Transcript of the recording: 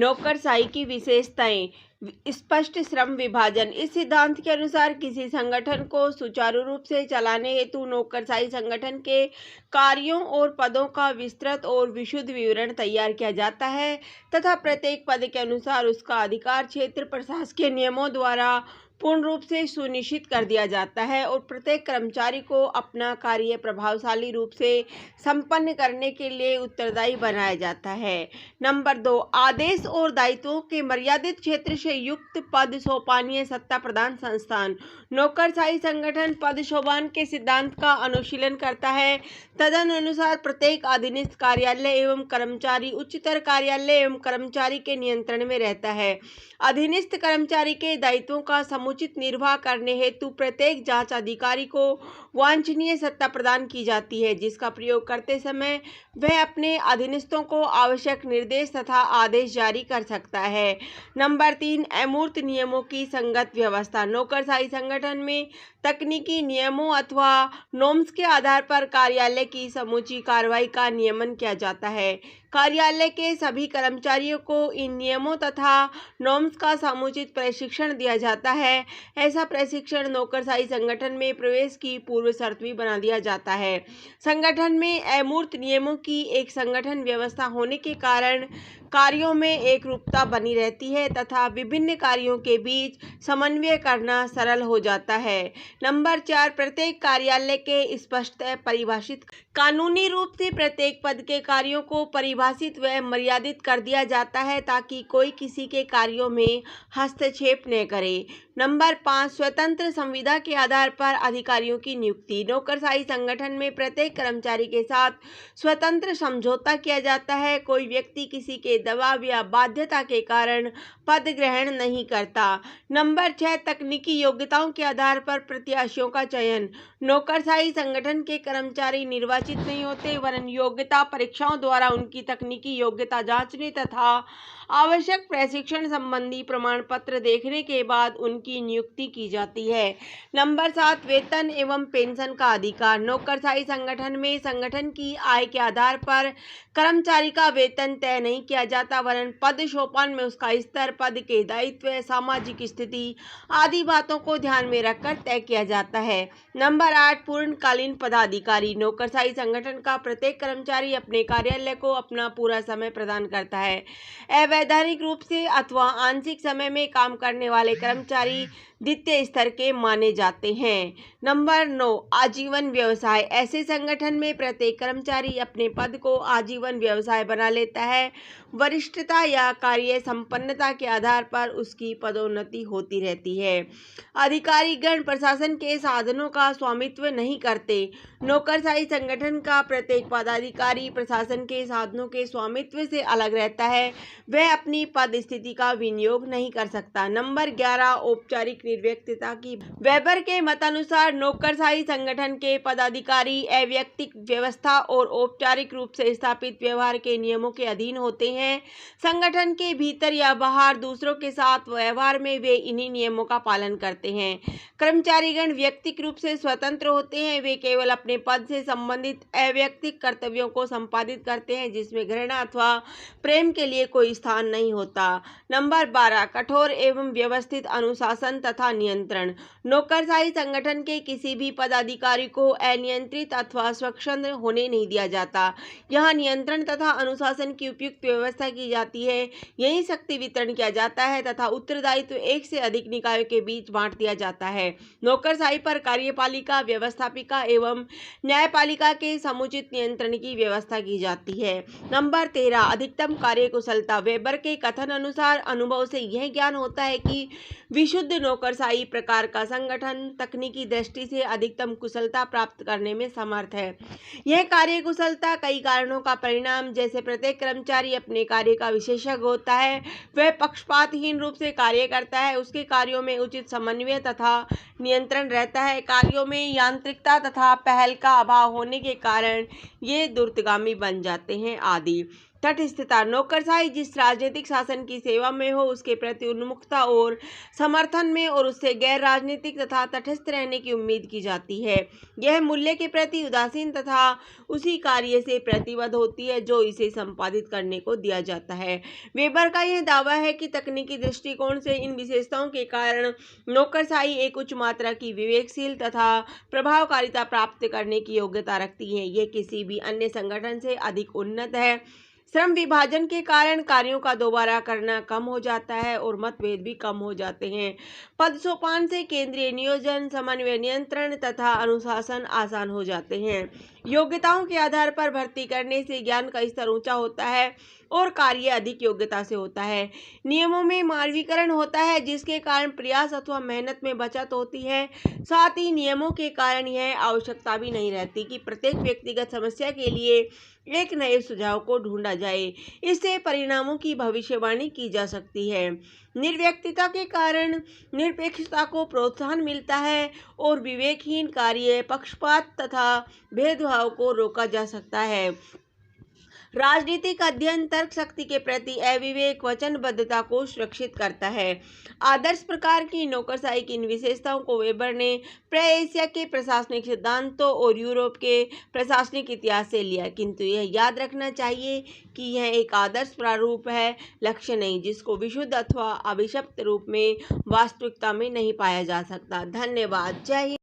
नौकरशाही की विशेषताएं। स्पष्ट श्रम विभाजन। इस सिद्धांत के अनुसार किसी संगठन को सुचारू रूप से चलाने हेतु नौकरशाही संगठन के कार्यों और पदों का विस्तृत और विशुद्ध विवरण तैयार किया जाता है तथा प्रत्येक पद के अनुसार उसका अधिकार क्षेत्र प्रशासकीय नियमों द्वारा पूर्ण रूप से सुनिश्चित कर दिया जाता है और प्रत्येक कर्मचारी को अपना कार्य प्रभावशाली रूप से संपन्न करने के लिए उत्तरदायी बनाया जाता है। नंबर 2, आदेश और दायित्वों के मर्यादित क्षेत्र से युक्त पद सोपानीय सत्ता प्रदान संस्थान। नौकरशाही संगठन पद सोपान के सिद्धांत का अनुशीलन करता है। तदनुसार प्रत्येक अधीनस्थ कार्यालय एवं कर्मचारी उच्चतर कार्यालय एवं कर्मचारी के नियंत्रण में रहता है। अधीनस्थ कर्मचारी के दायित्वों का समुचित निर्वाह करने हेतु प्रत्येक जांच अधिकारी को वांछनीय सत्ता प्रदान की जाती है, जिसका प्रयोग करते समय वह अपने अधीनस्थों को आवश्यक निर्देश तथा आदेश जारी कर सकता है। नंबर 3, अमूर्त नियमों की संगत व्यवस्था। नौकरशाही संगठन में तकनीकी नियमों अथवा नॉर्म्स के आधार पर कार्यालय की समूची कार्रवाई का नियमन किया जाता है। कार्यालय के सभी कर्मचारियों को इन नियमों तथा नॉर्म्स का समुचित प्रशिक्षण दिया जाता है। ऐसा प्रशिक्षण नौकरशाही संगठन में प्रवेश की पूर्व शर्त भी बना दिया जाता है। संगठन में अमूर्त नियमों की एक संगठन व्यवस्था होने के कारण कार्यों में एक रूपता बनी रहती है तथा विभिन्न कार्यों के बीच समन्वय करना सरल हो जाता है। नंबर 4, प्रत्येक कार्यालय के स्पष्ट परिभाषित। कानूनी रूप से प्रत्येक पद के कार्यों को परिभाषित व मर्यादित कर दिया जाता है ताकि कोई किसी के कार्यों में हस्तक्षेप न करे। नंबर 5, स्वतंत्र संविदा के आधार पर अधिकारियों की नियुक्ति। नौकरशाही संगठन में प्रत्येक कर्मचारी के साथ स्वतंत्र समझौता किया जाता है। कोई व्यक्ति किसी के दबाव या बाध्यता के कारण पद ग्रहण नहीं करता। नंबर 6, तकनीकी योग्यताओं के आधार पर प्रत्याशियों का चयन। नौकरशाही संगठन के कर्मचारी निर्वाचित नहीं होते वरन योग्यता परीक्षाओं द्वारा उनकी तकनीकी योग्यता जांचने तथा आवश्यक प्रशिक्षण संबंधी प्रमाण पत्र देखने के बाद उनकी नियुक्ति की जाती है। नंबर 7, वेतन एवं पेंशन का अधिकार। नौकरशाही संगठन में संगठन की आय के आधार पर कर्मचारी का वेतन तय नहीं किया जाता वरन पद सोपान में उसका स्तर, पद के दायित्व, सामाजिक स्थिति आदि बातों को ध्यान में रखकर तय किया जाता है। नंबर 8, पूर्णकालीन पदाधिकारी। नौकरशाही संगठन का प्रत्येक कर्मचारी अपने कार्यालय को अपना पूरा समय प्रदान करता है। अवैधानिक रूप से अथवा आंशिक समय में काम करने वाले कर्मचारी द्वितीय स्तर के माने जाते हैं। नंबर 9, आजीवन व्यवसाय। ऐसे संगठन में प्रत्येक कर्मचारी अपने पद को आजीवन व्यवसाय बना लेता है। वरिष्ठता या कार्य संपन्नता के आधार पर उसकी पदोन्नति होती रहती है। अधिकारीगण प्रशासन के साधनों का स्वामित्व नहीं करते। नौकरशाही संगठन का प्रत्येक पदाधिकारी प्रशासन के साधनों के स्वामित्व से अलग रहता है। वह अपनी पद स्थिति का विनियोग नहीं कर सकता। नंबर 11, औपचारिक निर्व्यक्तता की। वेबर के मतानुसार नौकरशाही संगठन के पदाधिकारी अवैयक्तिक व्यवस्था और औपचारिक रूप से स्थापित व्यवहार के नियमों के अधीन होते हैं। संगठन के भीतर या बाहर दूसरों के साथ व्यवहार में वे इन्हीं नियमों का पालन करते हैं। कर्मचारीगण व्यक्तिगत रूप से स्वतंत्र होते हैं। वे केवल अपने पद से संबंधित अवैयक्तिक कर्तव्यों को संपादित करते हैं जिसमें घृणा अथवा प्रेम के लिए कोई स्थान नहीं होता। नंबर 12, कठोर एवं व्यवस्थित अनुशासन तथा नियंत्रण। नौकरशाही संगठन के किसी भी पदाधिकारी को अनियंत्रित अथवा स्वच्छंद होने नहीं दिया जाता। यहाँ नियंत्रण तथा अनुशासन की उपयुक्त व्यवस्था की जाती है। यही शक्ति वितरण किया जाता है तथा उत्तरदायित्व एक से अधिक निकायों के बीच बांट दिया जाता है। नौकरशाही पर कार्यपालिका, व्यवस्थापिका एवं न्यायपालिका के समुचित नियंत्रण की व्यवस्था की जाती है। नंबर 13, अधिकतम कार्यकुशलता। वेबर के कथन अनुसार अनुभव से यह ज्ञान होता है कि विशुद्ध नौकरशाही प्रकार का संगठन तकनीकी दृष्टि से अधिकतम कुशलता प्राप्त करने में समर्थ है। यह कार्यकुशलता कई कारणों का परिणाम, जैसे प्रत्येक कर्मचारी अपने कार्य का विशेषज्ञ होता है, वह पक्षपातहीन रूप से कार्य करता है, उसके कार्यों में उचित समन्वय तथा नियंत्रण रहता है। कार्यों में यांत्रिकता तथा पहल का अभाव होने के कारण ये द्रुतगामी बन जाते हैं आदि। तटस्थता, नौकरशाही जिस राजनीतिक शासन की सेवा में हो उसके प्रति उन्मुखता और समर्थन में और उससे गैर राजनीतिक तथा तटस्थ रहने की उम्मीद की जाती है। यह मूल्य के प्रति उदासीन तथा उसी कार्य से प्रतिबद्ध होती है जो इसे संपादित करने को दिया जाता है। वेबर का यह दावा है कि तकनीकी दृष्टिकोण से इन विशेषताओं के कारण नौकरशाही एक उच्च मात्रा की विवेकशील तथा प्रभावकारिता प्राप्त करने की योग्यता रखती है। यह किसी भी अन्य संगठन से अधिक उन्नत है। श्रम विभाजन के कारण कार्यों का दोबारा करना कम हो जाता है और मतभेद भी कम हो जाते हैं। पद सोपान से केंद्रीय नियोजन, समन्वय, नियंत्रण तथा अनुशासन आसान हो जाते हैं। योग्यताओं के आधार पर भर्ती करने से ज्ञान का स्तर ऊंचा होता है और कार्य अधिक योग्यता से होता है। नियमों में मानवीकरण होता है जिसके कारण प्रयास अथवा मेहनत में बचत होती है। साथ ही नियमों के कारण यह आवश्यकता भी नहीं रहती कि प्रत्येक व्यक्तिगत समस्या के लिए एक नए सुझाव को ढूंढा जाए। इससे परिणामों की भविष्यवाणी की जा सकती है। निर्व्यक्तिता के कारण निरपेक्षता को प्रोत्साहन मिलता है और विवेकहीन कार्य, पक्षपात तथा भेदभाव को रोका जा सकता है। राजनीतिक अध्ययन तर्क शक्ति के प्रति अविवेक वचनबद्धता को सुरक्षित करता है। आदर्श प्रकार की नौकरशाही की इन विशेषताओं को वेबर ने प्राय-एशिया के प्रशासनिक सिद्धांतों और यूरोप के प्रशासनिक इतिहास से लिया, किंतु यह याद रखना चाहिए कि यह एक आदर्श प्रारूप है, लक्ष्य नहीं, जिसको विशुद्ध अथवा अभिशप्त रूप में वास्तविकता में नहीं पाया जा सकता। धन्यवाद। जय हिंद।